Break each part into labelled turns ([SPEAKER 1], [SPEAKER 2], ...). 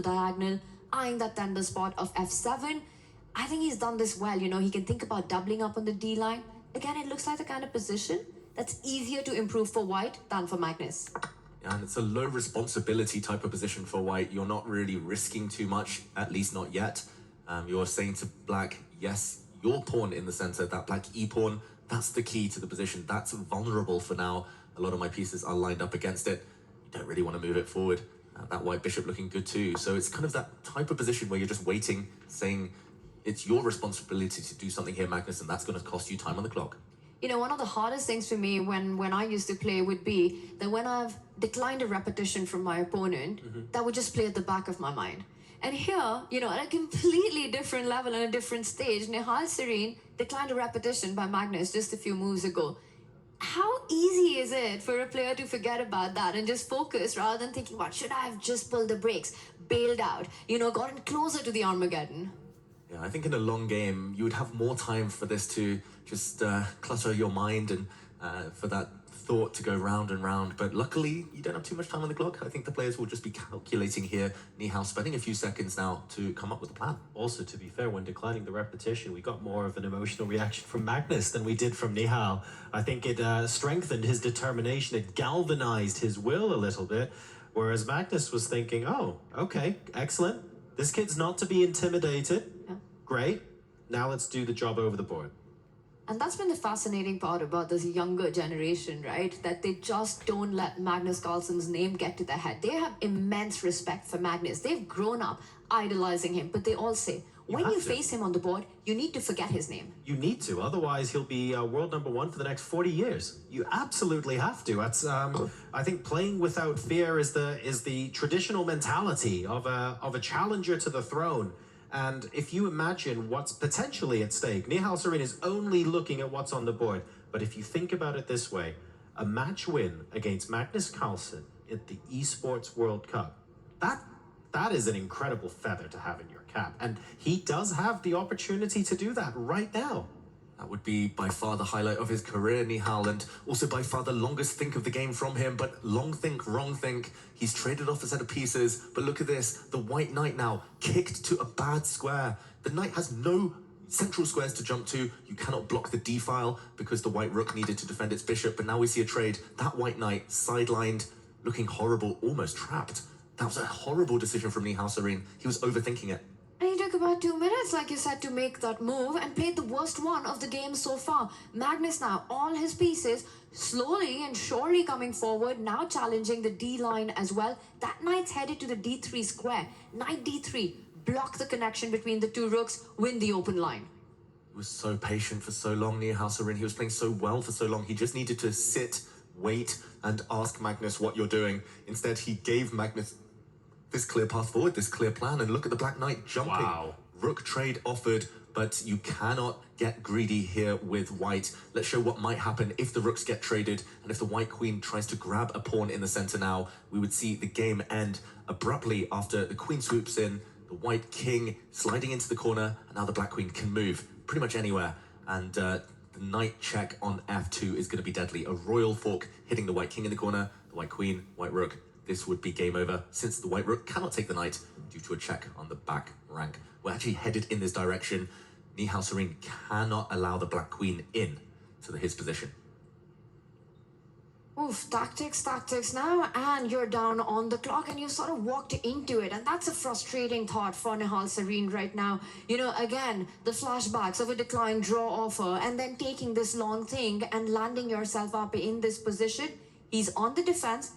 [SPEAKER 1] diagonal, eyeing that tender spot of f7. I think he's done this well. He can think about doubling up on the D line. Again, it looks like the kind of position that's easier to improve for white than for Magnus.
[SPEAKER 2] Yeah, and it's a low responsibility type of position for white. You're not really risking too much, at least not yet. You're saying to black, yes, your pawn in the center, that black e-pawn, that's the key to the position. That's vulnerable for now. A lot of my pieces are lined up against it. You don't really want to move it forward. That white bishop looking good too. So it's kind of that type of position where you're just waiting, saying it's your responsibility to do something here, Magnus, and that's going to cost you time on the clock.
[SPEAKER 1] One of the hardest things for me when I used to play would be that when I've declined a repetition from my opponent, that would just play at the back of my mind. And here, at a completely different level and a different stage, Nihal Serene declined a repetition by Magnus just a few moves ago. How easy is it for a player to forget about that and just focus rather than thinking, what should I have just pulled the brakes, bailed out, gotten closer to the Armageddon?
[SPEAKER 2] Yeah, I think in a long game, you would have more time for this to just clutter your mind and for that thought to go round and round. But luckily, you don't have too much time on the clock. I think the players will just be calculating here. Nihal spending a few seconds now to come up with a plan.
[SPEAKER 3] Also, to be fair, when declining the repetition, we got more of an emotional reaction from Magnus than we did from Nihal. I think it strengthened his determination. It galvanized his will a little bit. Whereas Magnus was thinking, oh, okay, excellent. This kid's not to be intimidated.
[SPEAKER 1] Yeah.
[SPEAKER 3] Great. Now let's do the job over the board.
[SPEAKER 1] And that's been the fascinating part about this younger generation, right? That they just don't let Magnus Carlsen's name get to their head. They have immense respect for Magnus. They've grown up idolizing him, but they all say, when you face him on the board, you need to forget his name.
[SPEAKER 3] You need to, otherwise he'll be world #1 for the next 40 years. You absolutely have to. That's I think playing without fear is the traditional mentality of a challenger to the throne. And if you imagine what's potentially at stake, Nihal Serene is only looking at what's on the board. But if you think about it this way, a match win against Magnus Carlsen at the Esports World Cup, that is an incredible feather to have in your cap. And he does have the opportunity to do that right now.
[SPEAKER 2] That would be by far the highlight of his career, Nihal, and also by far the longest think of the game from him. But long think, wrong think. He's traded off a set of pieces. But look at this. The white knight now kicked to a bad square. The knight has no central squares to jump to. You cannot block the D file because the white rook needed to defend its bishop. But now we see a trade. That white knight sidelined, looking horrible, almost trapped. That was a horrible decision from Nihal Serene. He was overthinking it.
[SPEAKER 1] And he took about 2 minutes, like you said, to make that move and played the worst one of the game so far. Magnus now, all his pieces, slowly and surely coming forward, now challenging the D line as well. That knight's headed to the D3 square. Knight D3, block the connection between the two rooks, win the open line.
[SPEAKER 2] He was so patient for so long, Nihal Serene. He was playing so well for so long. He just needed to sit, wait, and ask Magnus what you're doing. Instead, he gave Magnus this clear path forward, this clear plan, and look at the black knight jumping.
[SPEAKER 3] Wow.
[SPEAKER 2] Rook trade offered, but you cannot get greedy here with white. Let's show what might happen if the rooks get traded, and if the white queen tries to grab a pawn in the center now. We would see the game end abruptly after the queen swoops in, the white king sliding into the corner, and now the black queen can move pretty much anywhere. And the knight check on f2 is going to be deadly. A royal fork hitting the white king in the corner, the white queen, white rook. This would be game over, since the white rook cannot take the knight due to a check on the back rank. We're actually headed in this direction. Nihal Serene cannot allow the black queen in to his position.
[SPEAKER 1] Oof, tactics now, and you're down on the clock and you sort of walked into it, and that's a frustrating thought for Nihal Serene right now. Again, the flashbacks of a declined draw offer and then taking this long thing and landing yourself up in this position. He's on the defense.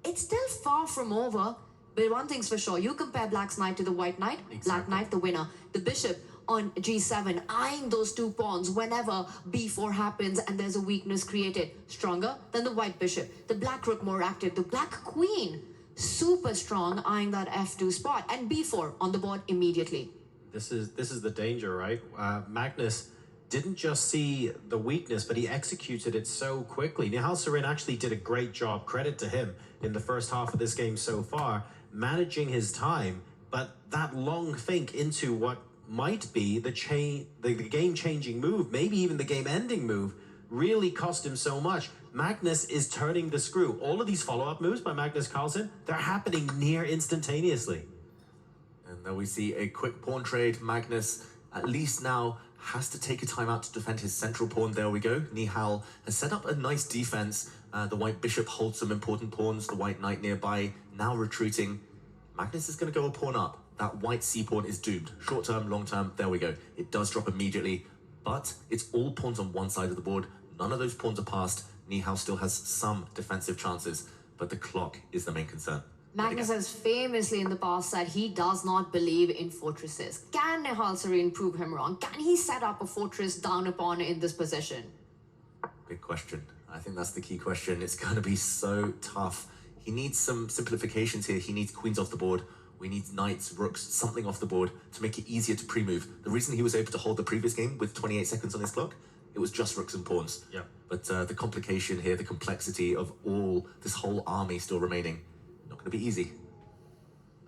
[SPEAKER 1] It's still far from over, but one thing's for sure. You compare black's knight to the white knight,
[SPEAKER 3] Exactly.
[SPEAKER 1] Black knight the winner. The bishop on g7, eyeing those two pawns whenever b4 happens and there's a weakness created. Stronger than the white bishop. The black rook more active. The black queen, super strong, eyeing that f2 spot. And b4 on the board immediately.
[SPEAKER 3] This is the danger, right? Magnus didn't just see the weakness, but he executed it so quickly. Nihal Serene actually did a great job, credit to him, in the first half of this game so far, managing his time, but that long think into what might be the game-changing move, maybe even the game-ending move, really cost him so much. Magnus is turning the screw. All of these follow-up moves by Magnus Carlsen, they're happening near instantaneously.
[SPEAKER 2] And then we see a quick pawn trade. Magnus, at least now, has to take a timeout to defend his central pawn. There we go. Nihal has set up a nice defense. The white bishop holds some important pawns. The white knight nearby, now retreating. Magnus is going to go a pawn up. That white c-pawn is doomed. Short term, long term, there we go. It does drop immediately, but it's all pawns on one side of the board. None of those pawns are passed. Nihal still has some defensive chances, but the clock is the main concern.
[SPEAKER 1] Magnus has famously in the past said he does not believe in fortresses. Can Nihal Sarin prove him wrong? Can he set up a fortress down a pawn in this position?
[SPEAKER 2] Big question. I think that's the key question. It's going to be so tough. He needs some simplifications here. He needs queens off the board. We need knights, rooks, something off the board to make it easier to pre-move. The reason he was able to hold the previous game with 28 seconds on his clock, it was just rooks and pawns.
[SPEAKER 3] Yep.
[SPEAKER 2] But the complication here, the complexity of this whole army still remaining, not going to be easy.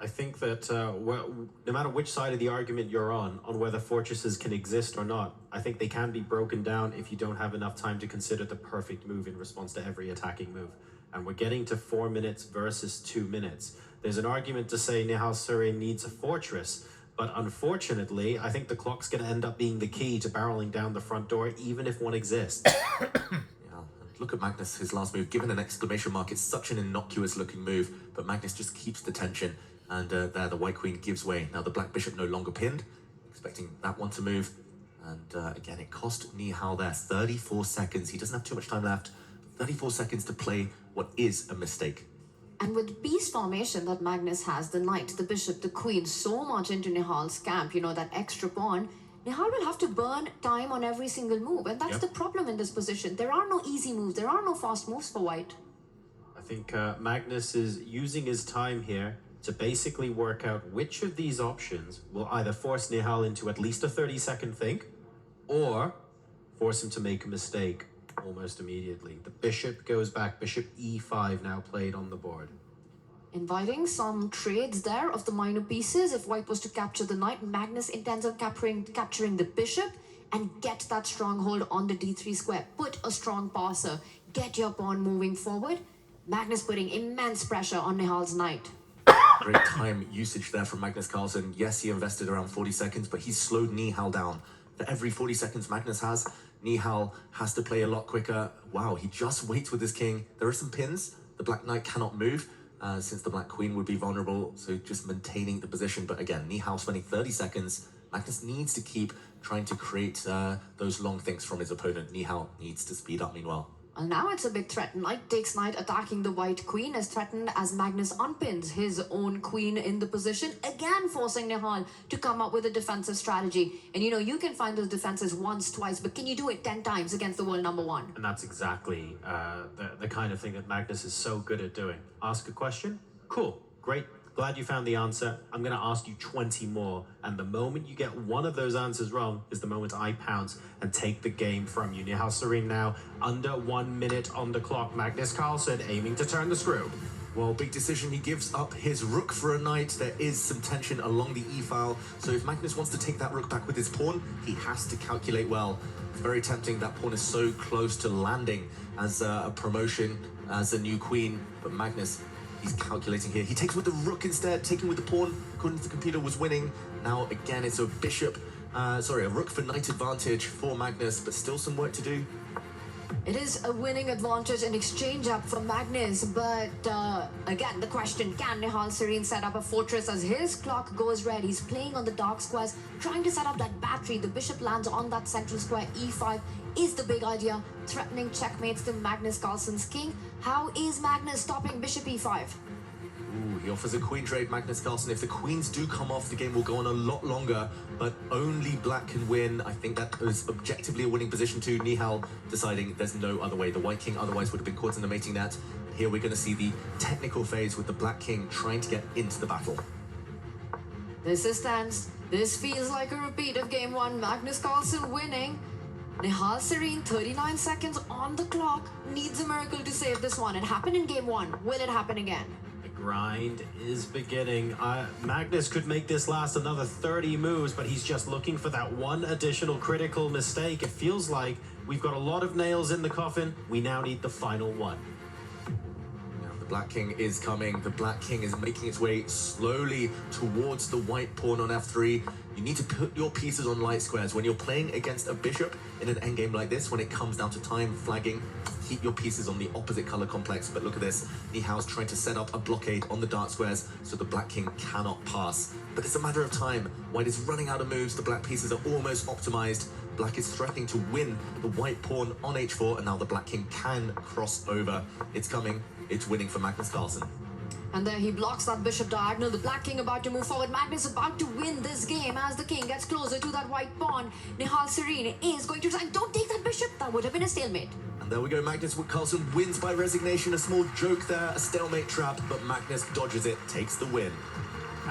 [SPEAKER 3] I think that no matter which side of the argument you're on whether fortresses can exist or not, I think they can be broken down if you don't have enough time to consider the perfect move in response to every attacking move. And we're getting to 4 minutes versus 2 minutes. There's an argument to say Nihal Sarin needs a fortress, but unfortunately, I think the clock's going to end up being the key to barreling down the front door, even if one exists.
[SPEAKER 2] Look at Magnus, his last move, given an exclamation mark, it's such an innocuous looking move, but Magnus just keeps the tension, and there the white queen gives way. Now the black bishop no longer pinned, expecting that one to move, and again, it cost Nihal there 34 seconds. He doesn't have too much time left, 34 seconds to play what is a mistake.
[SPEAKER 1] And with beast formation that Magnus has, the knight, the bishop, the queen, so much into Nihal's camp, you know, that extra pawn, Nihal will have to burn time on every single move. And that's the problem in this position. There are no easy moves. There are no fast moves for white.
[SPEAKER 3] I think Magnus is using his time here to basically work out which of these options will either force Nihal into at least a 30-second think or force him to make a mistake almost immediately. The bishop goes back. Bishop e5 now played on the board.
[SPEAKER 1] Inviting some trades there of the minor pieces. If white was to capture the knight, Magnus intends on capturing the bishop and get that stronghold on the d3 square. Put a strong passer. Get your pawn moving forward. Magnus putting immense pressure on Nihal's knight.
[SPEAKER 2] Great time usage there from Magnus Carlsen. Yes, he invested around 40 seconds, but he's slowed Nihal down. For every 40 seconds Magnus has, Nihal has to play a lot quicker. Wow, he just waits with his king. There are some pins. The black knight cannot move, since the black queen would be vulnerable, so just maintaining the position. But again, Nihal spending 30 seconds. Magnus needs to keep trying to create those long thinks from his opponent. Nihal needs to speed up meanwhile.
[SPEAKER 1] Well, now it's a big threat. Knight takes knight, attacking the white queen is threatened as Magnus unpins his own queen in the position, again forcing Nihal to come up with a defensive strategy. And you know, you can find those defenses once, twice, but can you do it 10 times against the world number one?
[SPEAKER 3] And that's exactly the kind of thing that Magnus is so good at doing. Ask a question? Cool, great. Glad you found the answer. I'm going to ask you 20 more. And the moment you get one of those answers wrong is the moment I pounce and take the game from you. Nihal Sarin now under 1 minute on the clock. Magnus Carlsen aiming to turn the screw.
[SPEAKER 2] Well, big decision. He gives up his rook for a knight. There is some tension along the e-file. So if Magnus wants to take that rook back with his pawn, he has to calculate well. It's very tempting. That pawn is so close to landing as a promotion, as a new queen. But Magnus, he's calculating here. He takes with the rook instead, taking with the pawn. According to the computer, was winning. Now, again, it's a bishop. A rook for knight advantage for Magnus, but still some work to do.
[SPEAKER 1] It is a winning advantage in exchange up for Magnus, but again, the question, can Nihal Sarin set up a fortress as his clock goes red? He's playing on the dark squares, trying to set up that battery. The bishop lands on that central square. e5 is the big idea, threatening checkmates to Magnus Carlsen's king. How is Magnus stopping bishop e5?
[SPEAKER 2] Ooh, he offers a queen trade, Magnus Carlsen. If the queens do come off, the game will go on a lot longer, but only black can win. I think that is objectively a winning position too. Nihal deciding there's no other way. The white king otherwise would have been caught in the mating net. Here we're going to see the technical phase with the black king trying to get into the battle.
[SPEAKER 1] This is tense. This feels like a repeat of game one. Magnus Carlsen winning. Nihal Sarin, 39 seconds on the clock, needs a miracle to save this one. It happened in game one. Will it happen again?
[SPEAKER 3] Grind is beginning. Magnus could make this last another 30 moves, but he's just looking for that one additional critical mistake. It feels like we've got a lot of nails in the coffin. We now need the final one.
[SPEAKER 2] Now, the Black king is coming. The Black king is making its way slowly towards the white pawn on f3. You need to put your pieces on light squares. When you're playing against a bishop in an endgame like this, when it comes down to time flagging, keep your pieces on the opposite color complex. But look at this. Nihal's trying to set up a blockade on the dark squares so the Black king cannot pass. But it's a matter of time. White is running out of moves. The black pieces are almost optimized. Black is threatening to win the white pawn on h4, and now the Black king can cross over. It's coming. It's winning for Magnus Carlsen.
[SPEAKER 1] And there he blocks that bishop diagonal. The Black king about to move forward. Magnus about to win this game as the king gets closer to that white pawn. Nihal Serene is going to try. Don't take that bishop. That would have been a stalemate.
[SPEAKER 2] And there we go. Magnus Carlsen wins by resignation. A small joke there, a stalemate trap, but Magnus dodges it, takes the win.